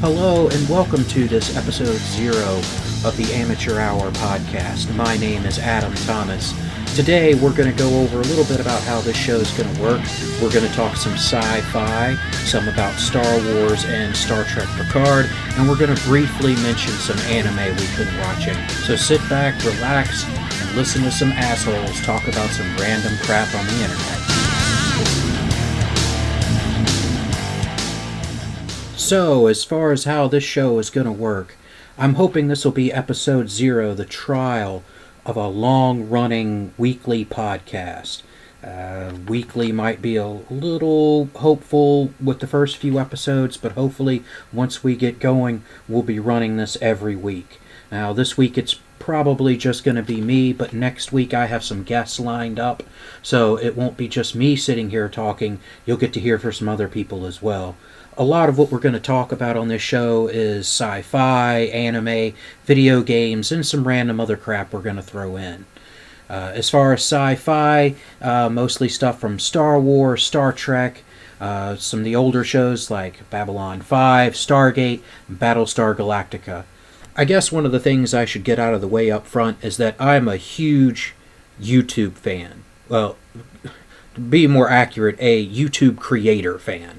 Hello and welcome to this episode 0 of the Amateur Hour podcast. My name is Adam Thomas. Today we're going to go over a little bit about how this show is going to work. We're going to talk some sci-fi, some about Star Wars and Star Trek Picard, and we're going to briefly mention some anime we've been watching. So sit back, relax, and listen to some assholes talk about some random crap on the internet. So, as far as how this show is going to work, I'm hoping this will be episode 0, the trial of a long-running weekly podcast. Weekly might be a little hopeful with the first few episodes, but hopefully once we get going, we'll be running this every week. Now, this week it's probably just going to be me, but next week I have some guests lined up, so it won't be just me sitting here talking. You'll get to hear from some other people as well. A lot of what we're going to talk about on this show is sci-fi, anime, video games, and some random other crap we're going to throw in. As far as sci-fi, mostly stuff from Star Wars, Star Trek, some of the older shows like Babylon 5, Stargate, and Battlestar Galactica. I guess one of the things I should get out of the way up front is that I'm a huge YouTube fan. Well, to be more accurate, a YouTube creator fan.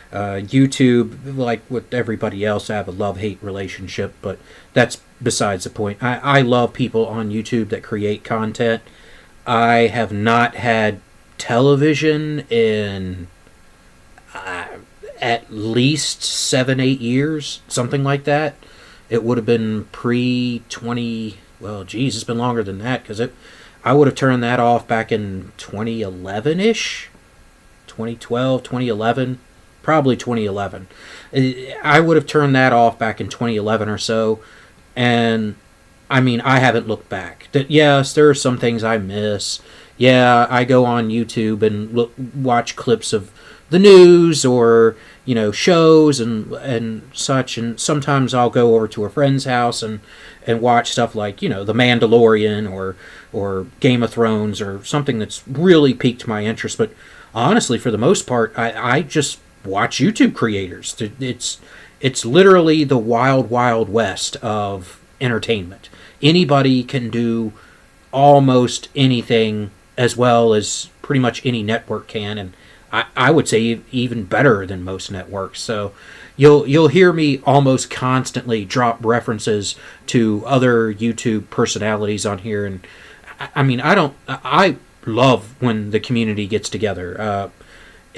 YouTube, like with everybody else, I have a love-hate relationship, but that's besides the point. I love people on YouTube that create content. I have not had television in at least 7-8 years, something like that. It would have been pre-20... Well, geez, it's been longer than that, because I would have turned that off back in 2011-ish? 2012, 2011... Probably 2011. I would have turned that off back in 2011 or so, and I mean, I haven't looked back. Yes, there are some things I miss. Yeah, I go on YouTube and watch clips of the news or, shows and such, and sometimes I'll go over to a friend's house and watch stuff like, The Mandalorian or Game of Thrones or something that's really piqued my interest. But honestly, for the most part, I just watch YouTube creators. It's literally the wild, wild west of entertainment. Anybody can do almost anything as well as pretty much any network can, and I would say even better than most networks. So you'll hear me almost constantly drop references to other YouTube personalities on here, and I love when the community gets together.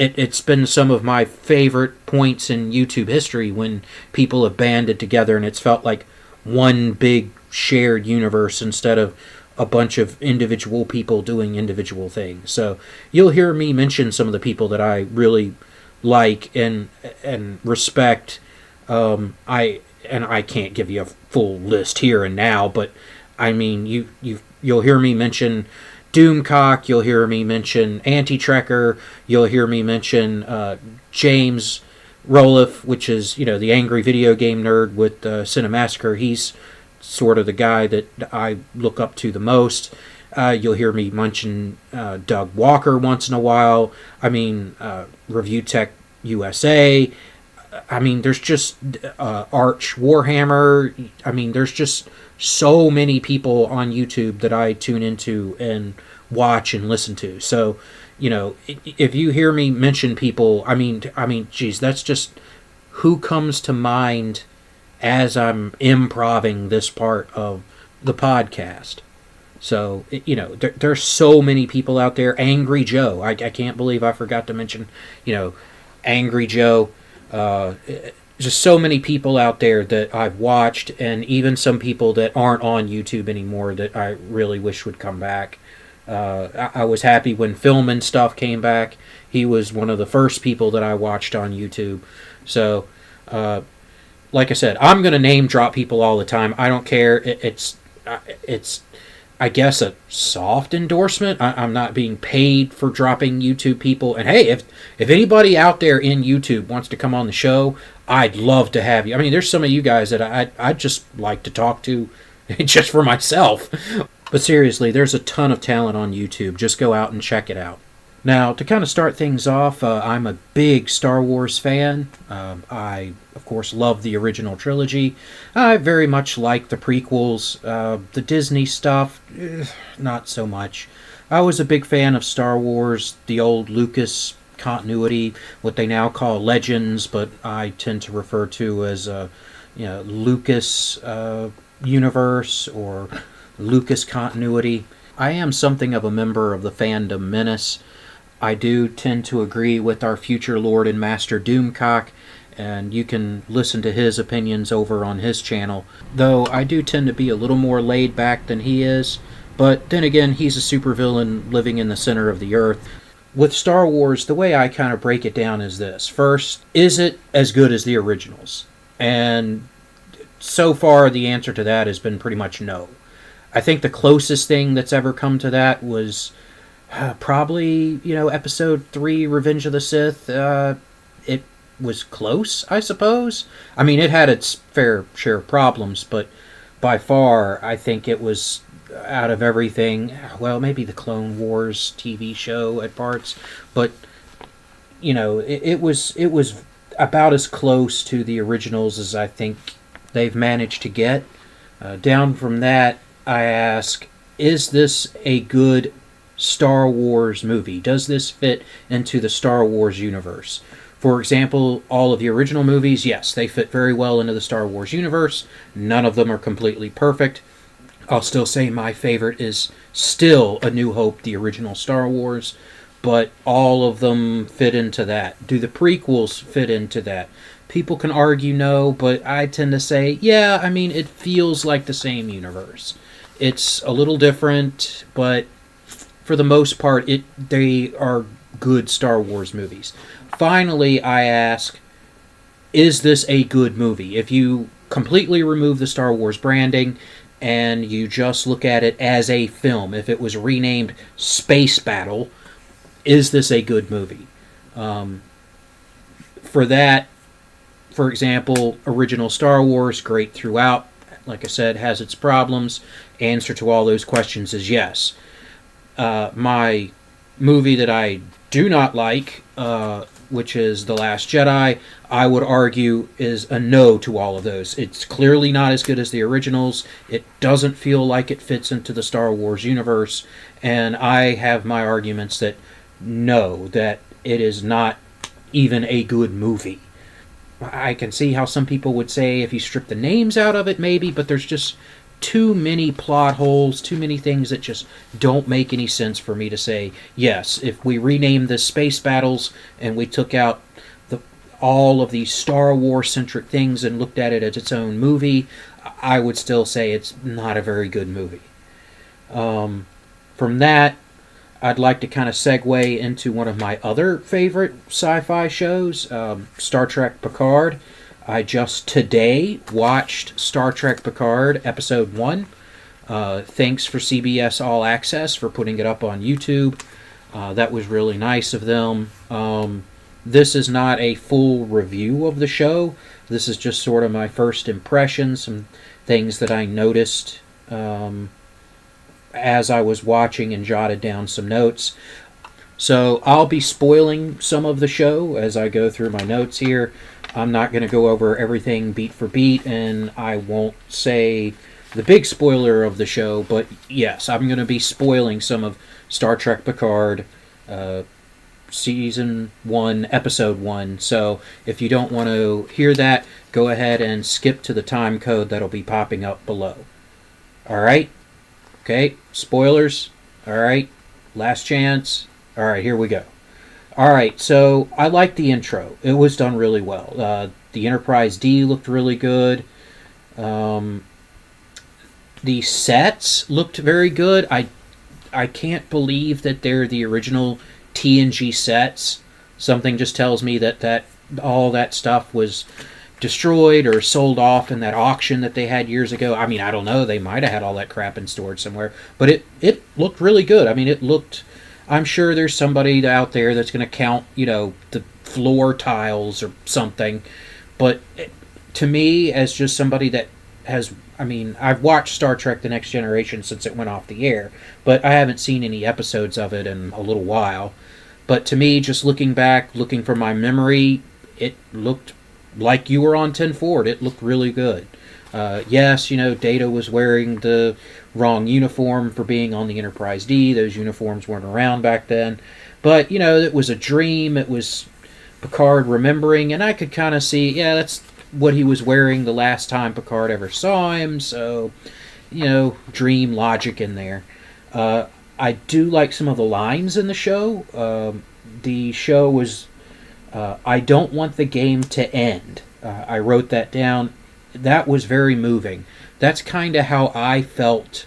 It's been some of my favorite points in YouTube history when people have banded together and it's felt like one big shared universe instead of a bunch of individual people doing individual things. So you'll hear me mention some of the people that I really like and respect. I can't give you a full list here and now, but I mean you'll hear me mention Doomcock, you'll hear me mention Anti-Trekker, you'll hear me mention James Roloff, which is, the angry video game nerd with Cinemassacre. He's sort of the guy that I look up to the most. You'll hear me mention Doug Walker once in a while. Review Tech USA. There's just Arch Warhammer. There's just so many people on YouTube that I tune into and watch and listen to. So, if you hear me mention people, geez, that's just who comes to mind as I'm improvising this part of the podcast. So, there's so many people out there. Angry Joe. I can't believe I forgot to mention, Angry Joe. Just so many people out there that I've watched, and even some people that aren't on YouTube anymore that I really wish would come back. I was happy when Film and Stuff came back. He was one of the first people that I watched on YouTube. So, like I said, I'm going to name drop people all the time. I don't care. It's I guess, a soft endorsement. I'm not being paid for dropping YouTube people. And hey, if anybody out there in YouTube wants to come on the show, I'd love to have you. There's some of you guys that I'd just like to talk to just for myself. But seriously, there's a ton of talent on YouTube. Just go out and check it out. Now, to kind of start things off, I'm a big Star Wars fan. I, of course, love the original trilogy. I very much like the prequels. The Disney stuff, not so much. I was a big fan of Star Wars, the old Lucas continuity, what they now call Legends, but I tend to refer to as Lucas universe or Lucas continuity. I am something of a member of the fandom Menace. I do tend to agree with our future Lord and Master Doomcock, and you can listen to his opinions over on his channel. Though I do tend to be a little more laid back than he is, but then again, he's a supervillain living in the center of the earth. With Star Wars, the way I kind of break it down is this. First, is it as good as the originals? And so far, the answer to that has been pretty much no. I think the closest thing that's ever come to that was probably, Episode 3, Revenge of the Sith. It was close, I suppose. I mean, it had its fair share of problems, but by far, I think it was, out of everything, well, maybe the Clone Wars TV show at parts, but, it was about as close to the originals as I think they've managed to get. Down from that, I ask, is this a good Star Wars movie? Does this fit into the Star Wars universe? For example, all of the original movies, yes, they fit very well into the Star Wars universe. None of them are completely perfect. I'll still say my favorite is still A New Hope, the original Star Wars, but all of them fit into that. Do the prequels fit into that? People can argue no, but I tend to say, yeah, I mean, it feels like the same universe. It's a little different, but for the most part, they are good Star Wars movies. Finally, I ask, is this a good movie? If you completely remove the Star Wars branding and you just look at it as a film, if it was renamed Space Battle, is this a good movie? For that, for example, original Star Wars, great throughout. Like I said, has its problems. Answer to all those questions is yes. My movie that I do not like, which is The Last Jedi, I would argue is a no to all of those. It's clearly not as good as the originals. It doesn't feel like it fits into the Star Wars universe. And I have my arguments that no, that it is not even a good movie. I can see how some people would say if you strip the names out of it, maybe, but there's just too many plot holes, too many things that just don't make any sense for me to say, yes, if we renamed this Space Battles and we took out all of these Star Wars-centric things and looked at it as its own movie, I would still say it's not a very good movie. From that, I'd like to kind of segue into one of my other favorite sci-fi shows, Star Trek Picard. I just today watched Star Trek Picard Episode 1. Thanks for CBS All Access for putting it up on YouTube. That was really nice of them. This is not a full review of the show. This is just sort of my first impressions, some things that I noticed as I was watching and jotted down some notes. So I'll be spoiling some of the show as I go through my notes here. I'm not going to go over everything beat for beat, and I won't say the big spoiler of the show, but yes, I'm going to be spoiling some of Star Trek Picard Season 1, Episode 1. So if you don't want to hear that, go ahead and skip to the time code that'll be popping up below. Alright? Okay, spoilers. Alright, last chance. Alright, here we go. Alright, so I liked the intro. It was done really well. The Enterprise D looked really good. The sets looked very good. I can't believe that they're the original TNG sets. Something just tells me that all that stuff was destroyed or sold off in that auction that they had years ago. I mean, I don't know. They might have had all that crap in storage somewhere. But it looked really good. I mean, it looked... I'm sure there's somebody out there that's going to count, the floor tiles or something. But to me, as just somebody that has... I mean, I've watched Star Trek The Next Generation since it went off the air, but I haven't seen any episodes of it in a little while. But to me, just looking back, looking from my memory, it looked like you were on 10 forward. It looked really good. Yes, Data was wearing the wrong uniform for being on the Enterprise D. Those uniforms weren't around back then. But, it was a dream. It was Picard remembering, and I could kind of see, yeah, that's what he was wearing the last time Picard ever saw him. So, dream logic in there. I do like some of the lines in the show. The show was, I don't want the game to end. I wrote that down. That was very moving. That's kind of how I felt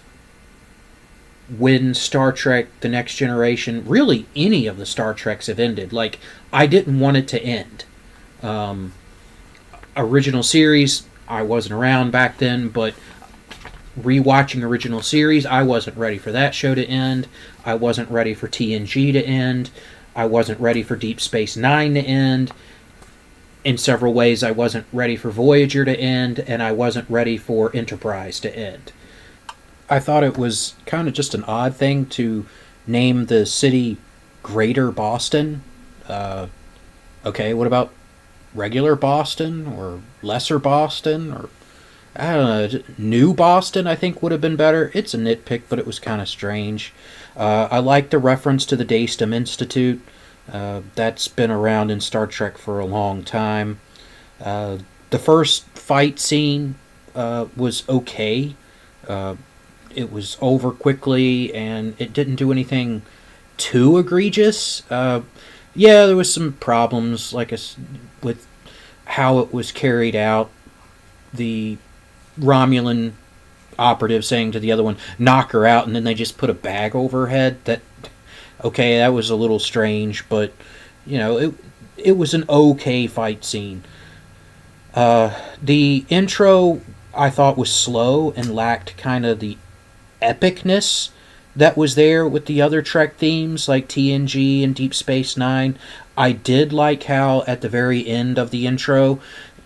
when Star Trek The Next Generation, really any of the Star Treks have ended. Like, I didn't want it to end. Original series, I wasn't around back then, but rewatching original series, I wasn't ready for that show to end. I wasn't ready for TNG to end. I wasn't ready for Deep Space Nine to end. In several ways, I wasn't ready for Voyager to end, and I wasn't ready for Enterprise to end. I thought it was kind of just an odd thing to name the city Greater Boston. Okay, what about regular Boston, or lesser Boston, or I don't know, New Boston I think would have been better. It's a nitpick, but it was kind of strange. I like the reference to the Destem Institute. That's been around in Star Trek for a long time. The first fight scene was okay. It was over quickly, and it didn't do anything too egregious. Yeah, there was some problems, with how it was carried out. The Romulan operative saying to the other one, knock her out, and then they just put a bag over her head. Okay, that was a little strange, but, it was an okay fight scene. The intro, I thought, was slow and lacked kind of the epicness that was there with the other Trek themes, like TNG and Deep Space Nine. I did like how, at the very end of the intro,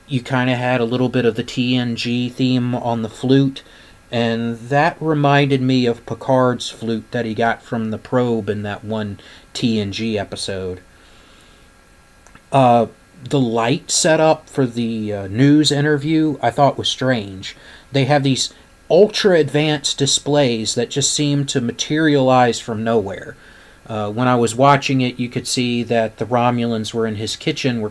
you kind of had a little bit of the TNG theme on the flute, and that reminded me of Picard's flute that he got from the probe in that one TNG episode. The light setup for the news interview I thought was strange. They have these ultra advanced displays that just seem to materialize from nowhere. When I was watching it, you could see that the Romulans were in his kitchen,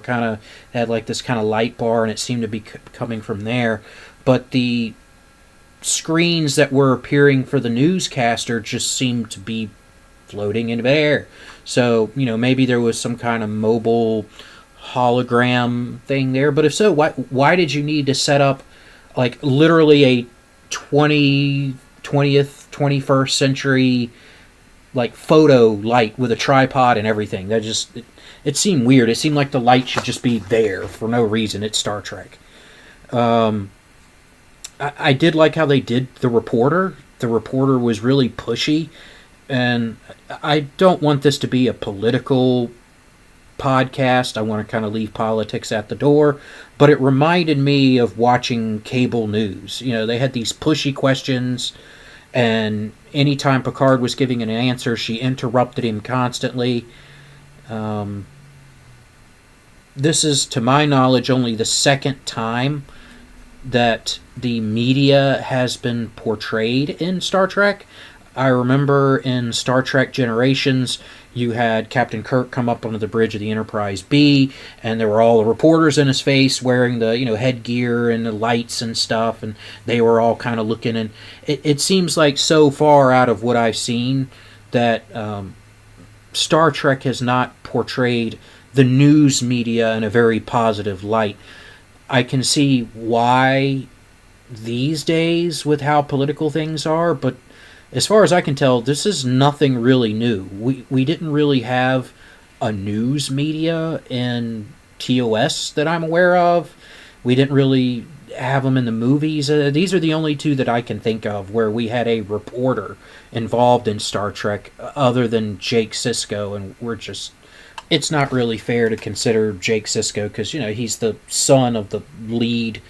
had like this kind of light bar, and it seemed to be coming from there. But the screens that were appearing for the newscaster just seemed to be floating in air. So, maybe there was some kind of mobile hologram thing there. But if so, why did you need to set up like literally a 20th, 21st century like photo light with a tripod and everything? That just it seemed weird. It seemed like the light should just be there for no reason. It's Star Trek. I did like how they did the reporter. The reporter was really pushy, and I don't want this to be a political podcast. I want to kind of leave politics at the door, but it reminded me of watching cable news. They had these pushy questions, and anytime Picard was giving an answer, she interrupted him constantly. This is, to my knowledge, only the second time that the media has been portrayed in Star Trek. I remember in Star Trek Generations, you had Captain Kirk come up onto the bridge of the Enterprise B, and there were all the reporters in his face wearing the headgear and the lights and stuff, and they were all kind of looking. And it seems like so far out of what I've seen that Star Trek has not portrayed the news media in a very positive light. I can see why these days with how political things are, but as far as I can tell, this is nothing really new. We didn't really have a news media in TOS that I'm aware of. We didn't really have them in the movies. These are the only two that I can think of where we had a reporter involved in Star Trek other than Jake Sisko, and it's not really fair to consider Jake Sisko because, he's the son of the lead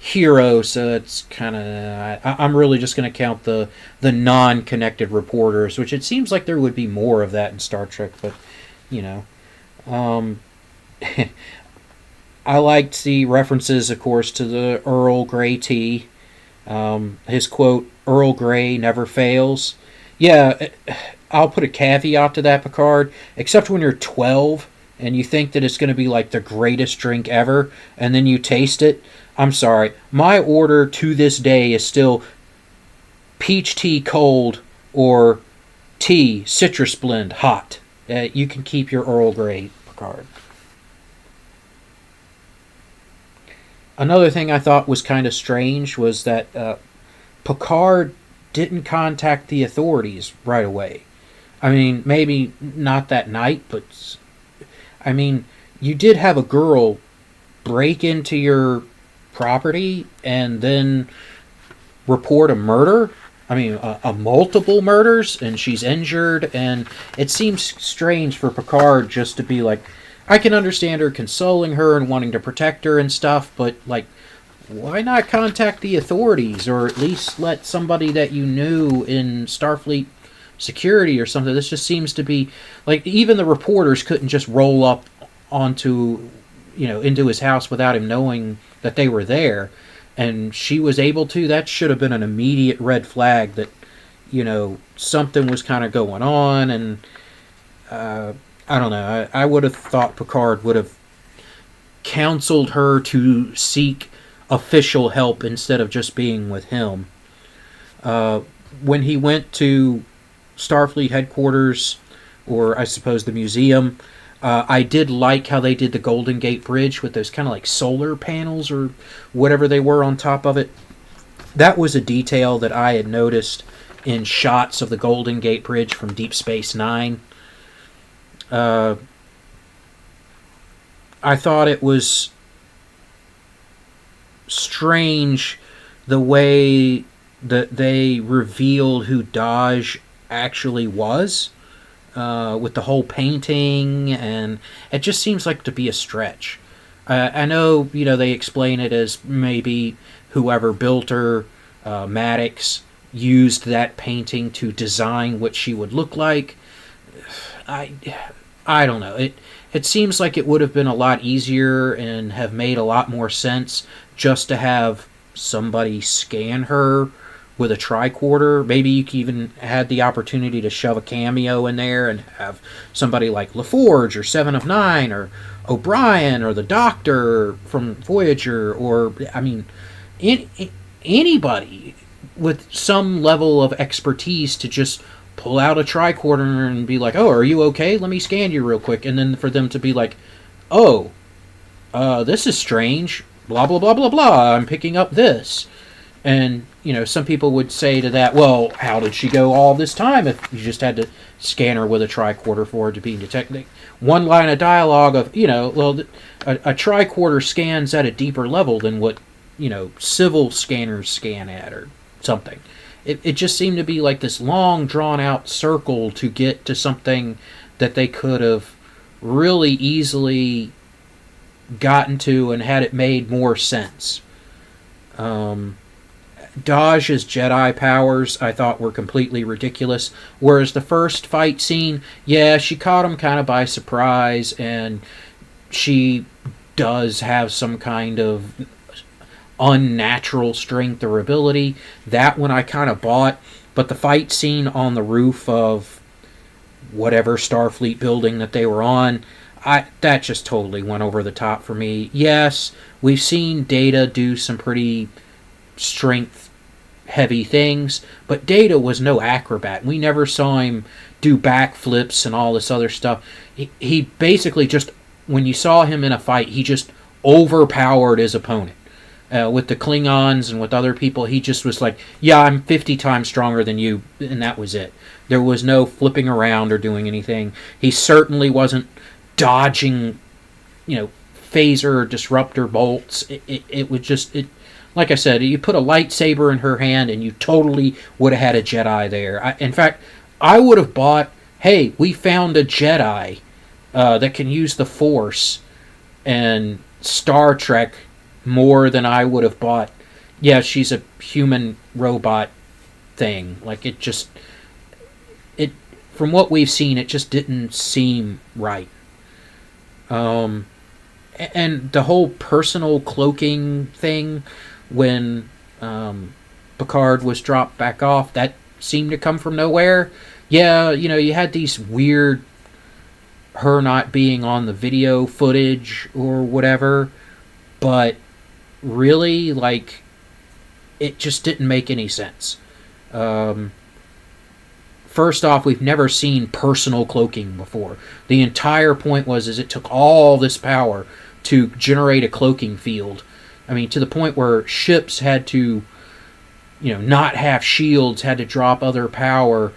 hero, so it's kind of... I'm really just going to count the non-connected reporters, which it seems like there would be more of that in Star Trek, but you know. Um, I liked the references, of course, to the Earl Grey tea. His quote, "Earl Grey never fails." Yeah, I'll put a caveat to that, Picard. Except when you're 12 and you think that it's going to be like the greatest drink ever, and then you taste it. I'm sorry. My order to this day is still peach tea cold or tea citrus blend hot. You can keep your Earl Grey, Picard. Another thing I thought was kind of strange was that Picard didn't contact the authorities right away. I mean, maybe not that night, but I mean, you did have a girl break into your property and then report a murder. I mean, a multiple murders, and she's injured, and it seems strange for Picard just to be like, I can understand her consoling her and wanting to protect her and stuff, but like, why not contact the authorities, or at least let somebody that you knew in Starfleet security or something? This just seems to be like, even the reporters couldn't just roll up onto, into his house without him knowing that they were there, and she was able to. That should have been an immediate red flag that, something was kind of going on. And I don't know. I would have thought Picard would have counseled her to seek official help instead of just being with him. When he went to Starfleet headquarters, or I suppose the museum, I did like how they did the Golden Gate Bridge with those kind of like solar panels or whatever they were on top of it. That was a detail that I had noticed in shots of the Golden Gate Bridge from Deep Space Nine. I thought it was strange the way that they revealed who Daj actually was. With the whole painting, and it just seems like to be a stretch. I know, they explain it as maybe whoever built her, Maddox, used that painting to design what she would look like. I don't know. It seems like it would have been a lot easier and have made a lot more sense just to have somebody scan her with a tricorder. Maybe you could even had the opportunity to shove a cameo in there and have somebody like LaForge or Seven of Nine or O'Brien or the Doctor from Voyager, or I mean, anybody with some level of expertise to just pull out a tricorder and be like, "Oh, are you okay? Let me scan you real quick," and then for them to be like, "Oh, this is strange. Blah blah blah blah blah. I'm picking up this." And, some people would say to that, well, how did she go all this time if you just had to scan her with a tricorder for her to be detected? One line of dialogue of, a tricorder scans at a deeper level than what, civil scanners scan at or something. It just seemed to be like this long, drawn-out circle to get to something that they could have really easily gotten to and had it made more sense. Daj's Jedi powers, I thought, were completely ridiculous. Whereas the first fight scene, yeah, she caught him kind of by surprise, and she does have some kind of unnatural strength or ability. That one I kind of bought. But the fight scene on the roof of whatever Starfleet building that they were on, that just totally went over the top for me. Yes, we've seen Data do some pretty strength heavy things, but Data was no acrobat. We never saw him do backflips and all this other stuff. He basically just, when you saw him in a fight, he just overpowered his opponent. With the Klingons and with other people, he just was like, yeah, I'm 50 times stronger than you, and that was it. There was no flipping around or doing anything. He certainly wasn't dodging, phaser or disruptor bolts. It would just, like I said, you put a lightsaber in her hand and you totally would have had a Jedi there. In fact, I would have bought, hey, we found a Jedi that can use the Force, and Star Trek more than I would have bought, yeah, she's a human robot thing. Like, from what we've seen, it just didn't seem right. And the whole personal cloaking thing, when Picard was dropped back off, that seemed to come from nowhere. Yeah, you had these weird, her not being on the video footage or whatever, but really, like, it just didn't make any sense. First off, we've never seen personal cloaking before. The entire point was it took all this power to generate a cloaking field. I mean, to the point where ships had to, not have shields, had to drop other power.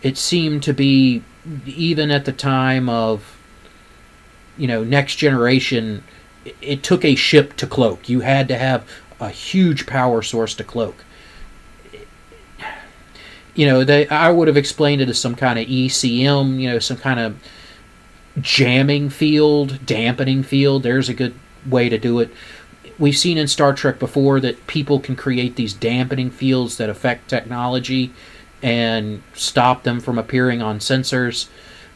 It seemed to be, even at the time of, Next Generation, it took a ship to cloak. You had to have a huge power source to cloak. I would have explained it as some kind of ECM, some kind of jamming field, dampening field. There's a good way to do it. We've seen in Star Trek before that people can create these dampening fields that affect technology and stop them from appearing on sensors.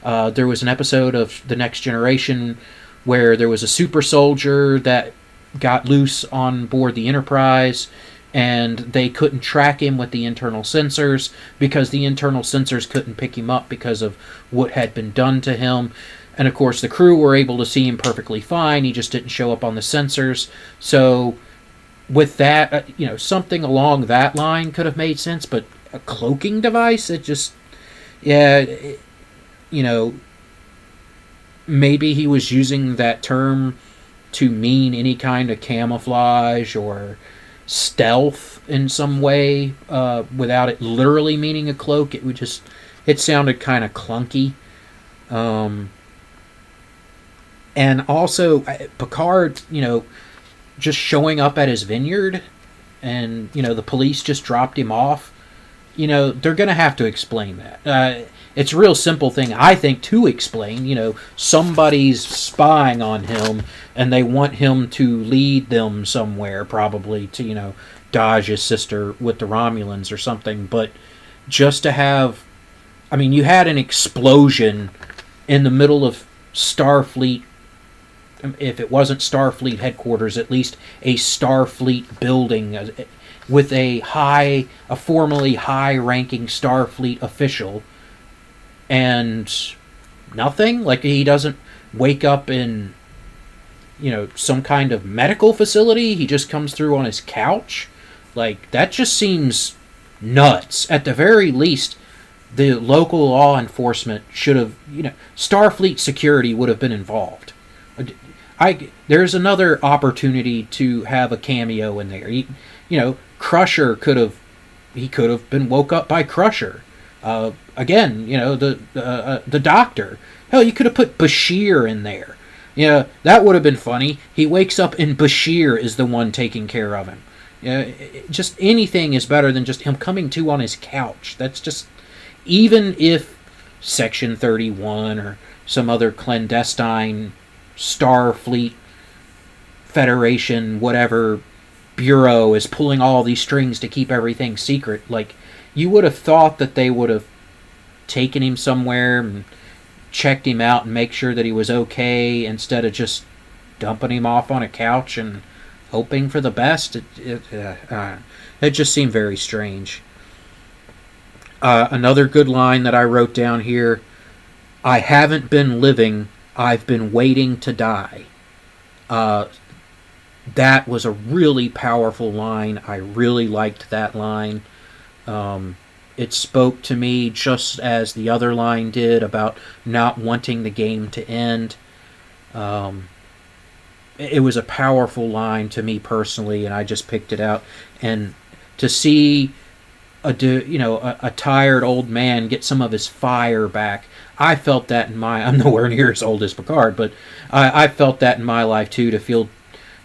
There was an episode of The Next Generation where there was a super soldier that got loose on board the Enterprise, and they couldn't track him with the internal sensors because the internal sensors couldn't pick him up because of what had been done to him. And of course the crew were able to see him perfectly fine. He just didn't show up on the sensors. So with that, something along that line could have made sense, but a cloaking device, it just, maybe he was using that term to mean any kind of camouflage or stealth in some way, without it literally meaning a cloak. It sounded kind of clunky. And also Picard, just showing up at his vineyard, and the police just dropped him off. They're gonna have to explain that. It's a real simple thing, I think, to explain. Somebody's spying on him, and they want him to lead them somewhere, probably to, dodge his sister with the Romulans or something. But just to have... you had an explosion in the middle of Starfleet. If it wasn't Starfleet headquarters, at least a Starfleet building with a formerly high-ranking Starfleet official. And nothing? Like, he doesn't wake up in, some kind of medical facility? He just comes through on his couch? Like, that just seems nuts. At the very least, the local law enforcement should have, Starfleet security would have been involved. There's another opportunity to have a cameo in there. Crusher could have been woke up by Crusher. Again, the doctor. Hell, you could have put Bashir in there. That would have been funny. He wakes up and Bashir is the one taking care of him. Just anything is better than just him coming to on his couch. That's just... Even if Section 31 or some other clandestine Starfleet Federation, whatever, bureau is pulling all these strings to keep everything secret, like, you would have thought that they would have taken him somewhere and checked him out and make sure that he was okay, instead of just dumping him off on a couch and hoping for the best. It just seemed very strange. Another good line that I wrote down here: I haven't been living, I've been waiting to die. That was a really powerful line. I really liked that line. It spoke to me just as the other line did about not wanting the game to end. It was a powerful line to me personally, and I just picked it out. And to see a tired old man get some of his fire back, I felt that in my... I'm nowhere near as old as Picard, but I felt that in my life too, to feel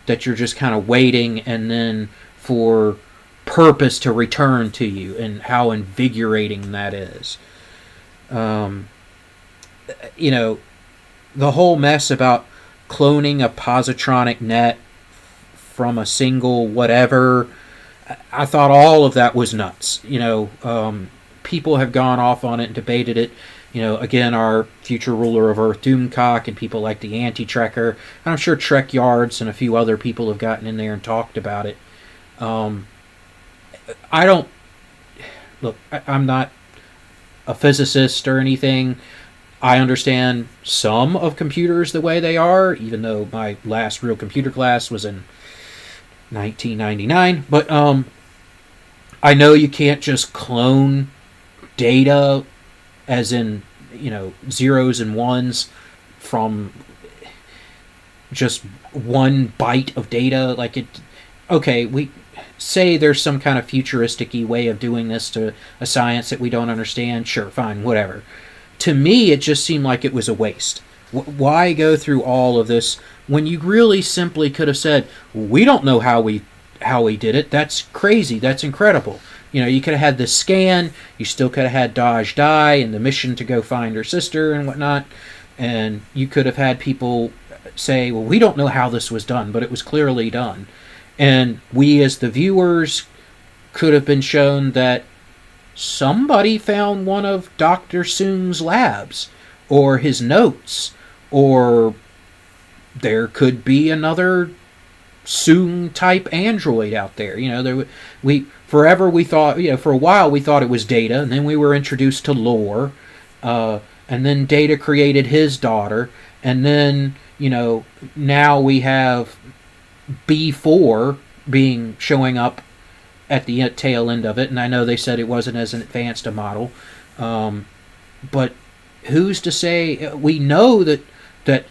that you're just kind of waiting, and then for purpose to return to you, and how invigorating that is. The whole mess about cloning a positronic net from a single whatever, I thought all of that was nuts. People have gone off on it and debated it. again, our future ruler of Earth, Doomcock, and people like the Anti-Trekker. And I'm sure Trek Yards and a few other people have gotten in there and talked about it. I don't... Look, I'm not a physicist or anything. I understand some of computers the way they are, even though my last real computer class was in 1999. But I know you can't just clone data as in, zeros and ones from just one byte of data. We say there's some kind of futuristic-y way of doing this to a science that we don't understand. Sure, fine, whatever. To me, it just seemed like it was a waste. Why go through all of this when you really simply could have said, we don't know how we did it. That's crazy. That's incredible. You could have had this scan. You still could have had Dodge die and the mission to go find her sister and whatnot. And you could have had people say, well, we don't know how this was done, but it was clearly done. And we as the viewers could have been shown that somebody found one of Dr. Soong's labs or his notes, or there could be another Soong type android out there. For a while we thought it was Data, and then we were introduced to Lore, and then Data created his daughter, and then now we have B4 showing up at the tail end of it, and I know they said it wasn't as advanced a model, but who's to say? We know that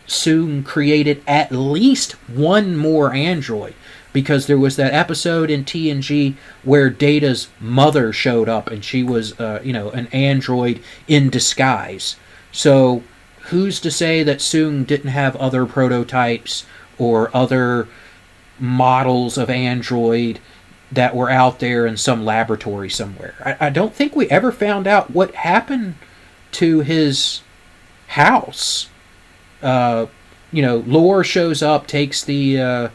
Soong created at least one more android, because there was that episode in TNG where Data's mother showed up, and she was an android in disguise. So who's to say that Soong didn't have other prototypes or other models of android that were out there in some laboratory somewhere? I don't think we ever found out what happened to his house. Lore shows up, takes the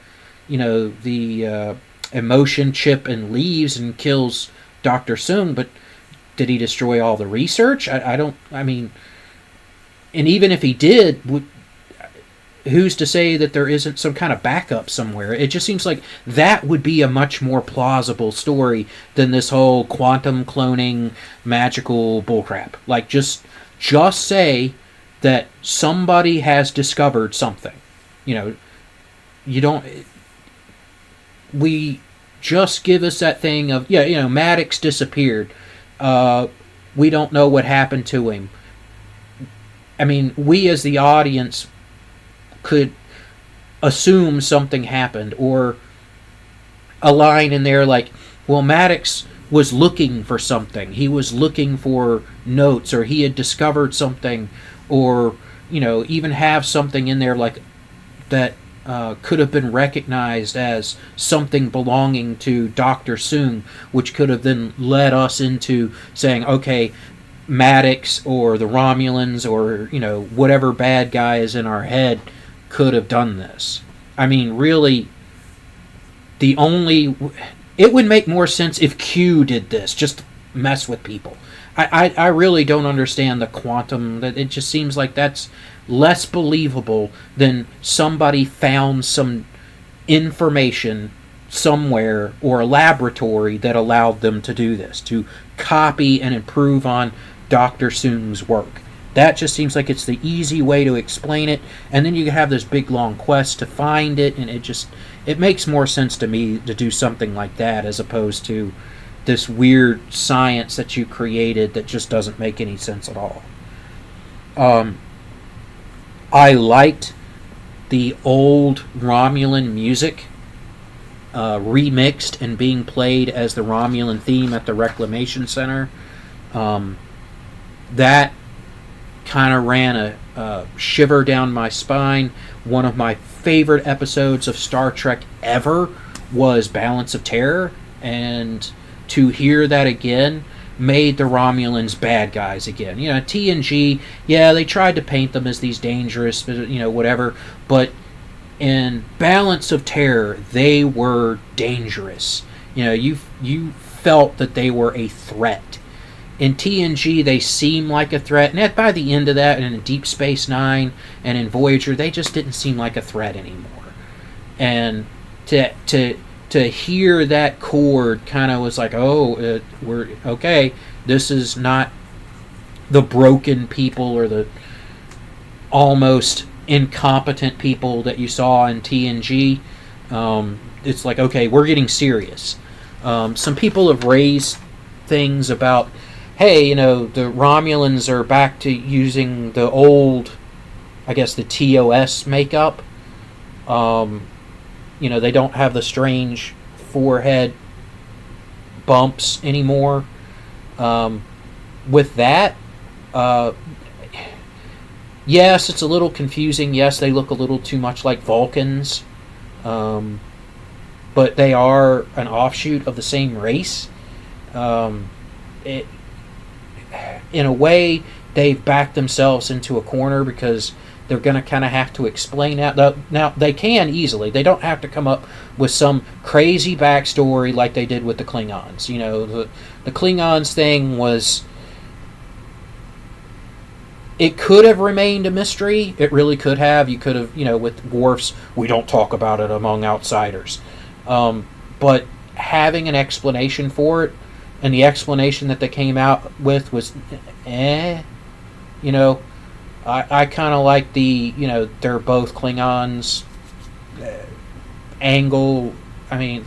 emotion chip and leaves and kills Dr. Soong, but did he destroy all the research? And even if he did, who's to say that there isn't some kind of backup somewhere? It just seems like that would be a much more plausible story than this whole quantum cloning magical bullcrap. Like, just say that somebody has discovered something. We just give us that thing of, Maddox disappeared. We don't know what happened to him. We as the audience could assume something happened, or a line in there like, well, Maddox was looking for something. He was looking for notes, or he had discovered something, or, even have something in there like that could have been recognized as something belonging to Dr. Soong, which could have then led us into saying, okay, Maddox or the Romulans or, whatever bad guy is in our head could have done this. Really, it would make more sense if Q did this, just to mess with people. I really don't understand the quantum. It just seems like that's less believable than somebody found some information somewhere or a laboratory that allowed them to do this, to copy and improve on Dr. Soong's work. That just seems like it's the easy way to explain it, and then you have this big long quest to find it, and it makes more sense to me to do something like that as opposed to this weird science that you created that just doesn't make any sense at all. I liked the old Romulan music remixed and being played as the Romulan theme at the Reclamation Center. That kind of ran a shiver down my spine. One of my favorite episodes of Star Trek ever was Balance of Terror, and to hear that again made the Romulans bad guys again. TNG, they tried to paint them as these dangerous, whatever, but in Balance of Terror, they were dangerous. You felt that they were a threat. in TNG they seem like a threat, and by the end of that, and in Deep Space Nine and in Voyager, they just didn't seem like a threat anymore. And to hear that chord kind of was like, oh, we're okay. This is not the broken people or the almost incompetent people that you saw in TNG. It's like, okay, we're getting serious. Some people have raised things about, hey, the Romulans are back to using the old, I guess, the TOS makeup. They don't have the strange forehead bumps anymore. With that, yes, it's a little confusing. Yes, they look a little too much like Vulcans. But they are an offshoot of the same race. In a way, they've backed themselves into a corner because they're going to kind of have to explain that. Now, they can easily. They don't have to come up with some crazy backstory like they did with the Klingons. The Klingons thing was... It could have remained a mystery. It really could have. You could have, with Worf's, we don't talk about it among outsiders. But having an explanation for it, and the explanation that they came out with was, I kind of like the, they're both Klingons angle. I mean,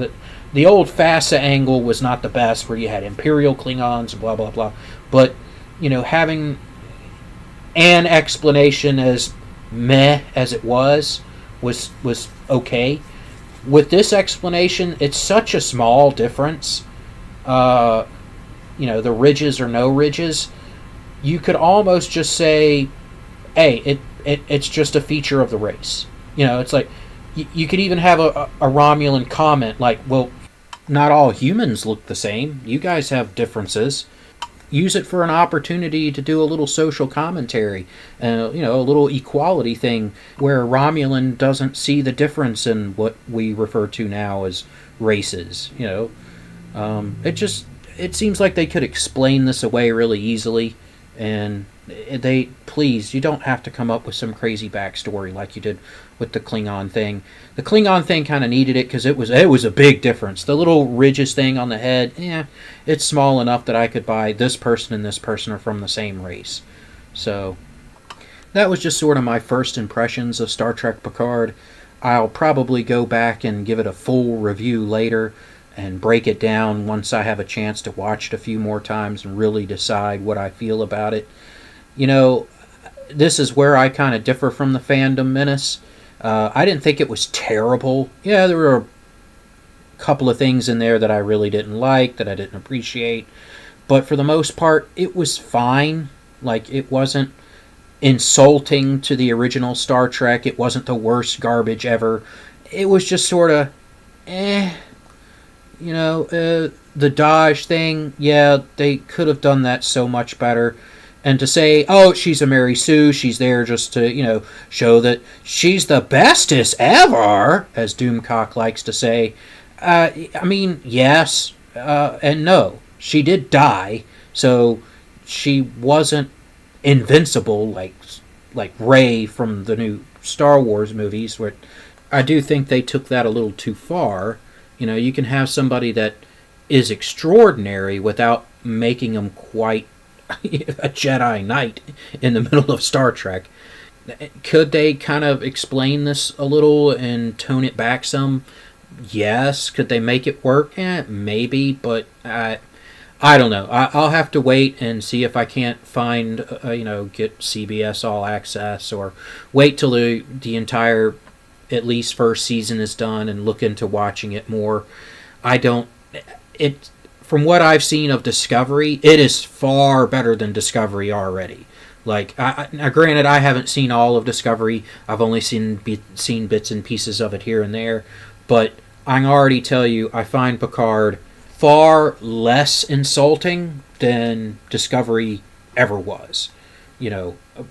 the old FASA angle was not the best, where you had Imperial Klingons, blah, blah, blah. But, having an explanation as meh as it was okay. With this explanation, it's such a small difference. The ridges or no ridges. You could almost just say, hey, it's just a feature of the race. It's like, you could even have a Romulan comment like, well, not all humans look the same. You guys have differences. Use it for an opportunity to do a little social commentary, a little equality thing where a Romulan doesn't see the difference in what we refer to now as races. It seems like they could explain this away really easily, and you don't have to come up with some crazy backstory like you did with the Klingon thing. The Klingon thing kind of needed it because it was a big difference. The little ridges thing on the head, it's small enough that I could buy this person and this person are from the same race. So that was just sort of my first impressions of Star Trek Picard. I'll probably go back and give it a full review later and break it down once I have a chance to watch it a few more times and really decide what I feel about it. This is where I kind of differ from the fandom menace. I didn't think it was terrible. Yeah, there were a couple of things in there that I really didn't like, that I didn't appreciate. But for the most part, it was fine. Like, it wasn't insulting to the original Star Trek. It wasn't the worst garbage ever. It was just sort of, the Dodge thing, yeah, they could have done that so much better. And to say, oh, she's a Mary Sue, she's there just to, show that she's the bestest ever, as Doomcock likes to say. Yes and no. She did die, so she wasn't invincible like Rey from the new Star Wars movies, where I do think they took that a little too far. You can have somebody that is extraordinary without making them quite a Jedi Knight in the middle of Star Trek. Could they kind of explain this a little and tone it back some? Yes. Could they make it work? Maybe, but I don't know. I'll have to wait and see if I can't find, get CBS All Access, or wait till the entire, at least first season is done and look into watching it more. From what I've seen of Discovery, it is far better than Discovery already. Like, now granted, I haven't seen all of Discovery. I've only seen bits and pieces of it here and there. But I can already tell you, I find Picard far less insulting than Discovery ever was.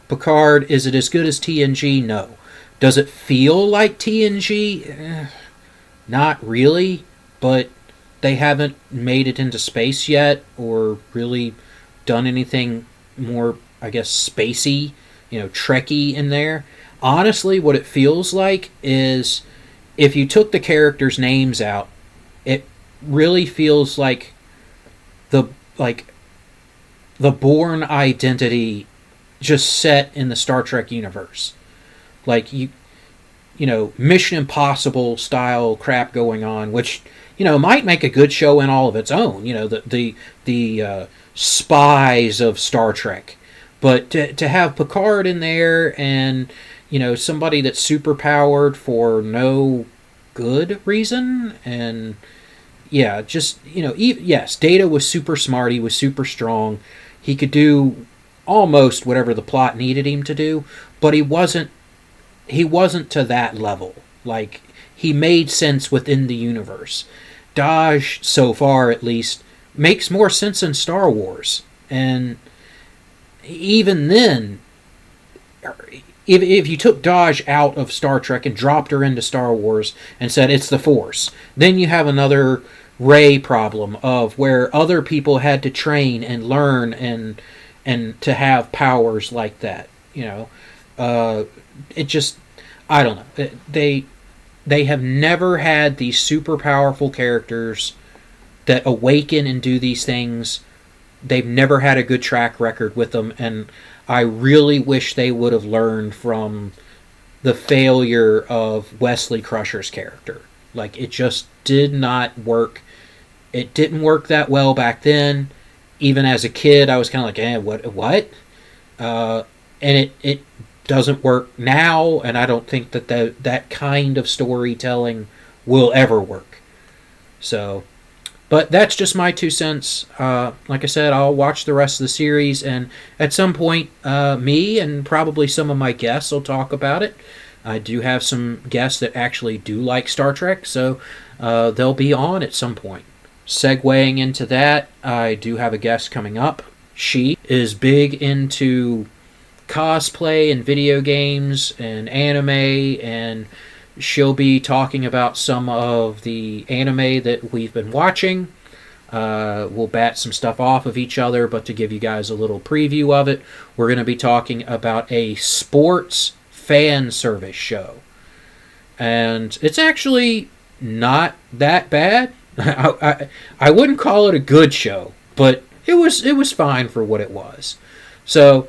Picard, is it as good as TNG? No. Does it feel like TNG? Not really, but they haven't made it into space yet, or really done anything more, I guess, spacey, Trekky in there. Honestly, what it feels like is if you took the characters' names out, it really feels like the Bourne identity just set in the Star Trek universe. Like Mission Impossible style crap going on, which might make a good show in all of its own. The spies of Star Trek, but to have Picard in there and somebody that's super powered for no good reason, and yeah, just yes, Data was super smart. He was super strong. He could do almost whatever the plot needed him to do, but he wasn't to that level. Like, he made sense within the universe. Daj, so far at least, makes more sense in Star Wars. And even then, if you took Daj out of Star Trek and dropped her into Star Wars and said it's the Force, then you have another Rey problem of where other people had to train and learn and to have powers like that. It just, I don't know. They have never had these super powerful characters that awaken and do these things. They've never had a good track record with them, and I really wish they would have learned from the failure of Wesley Crusher's character. Like, it just did not work. It didn't work that well back then. Even as a kid, I was kind of like, what? And it doesn't work now, and I don't think that kind of storytelling will ever work. So, but that's just my 2 cents. Like I said, I'll watch the rest of the series, and at some point, me and probably some of my guests will talk about it. I do have some guests that actually do like Star Trek, so they'll be on at some point. Segueing into that, I do have a guest coming up. She is big into cosplay and video games and anime, and she'll be talking about some of the anime that we've been watching. We'll bat some stuff off of each other, but to give you guys a little preview of it, we're going to be talking about a sports fan service show. And it's actually not that bad. I wouldn't call it a good show, but it was fine for what it was. So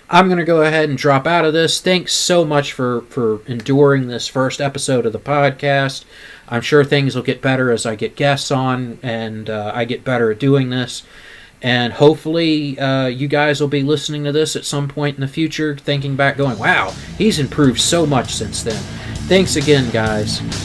I'm going to go ahead and drop out of this. Thanks so much for enduring this first episode of the podcast. I'm sure things will get better as I get guests on and I get better at doing this. And hopefully you guys will be listening to this at some point in the future, thinking back, going, wow, he's improved so much since then. Thanks again, guys.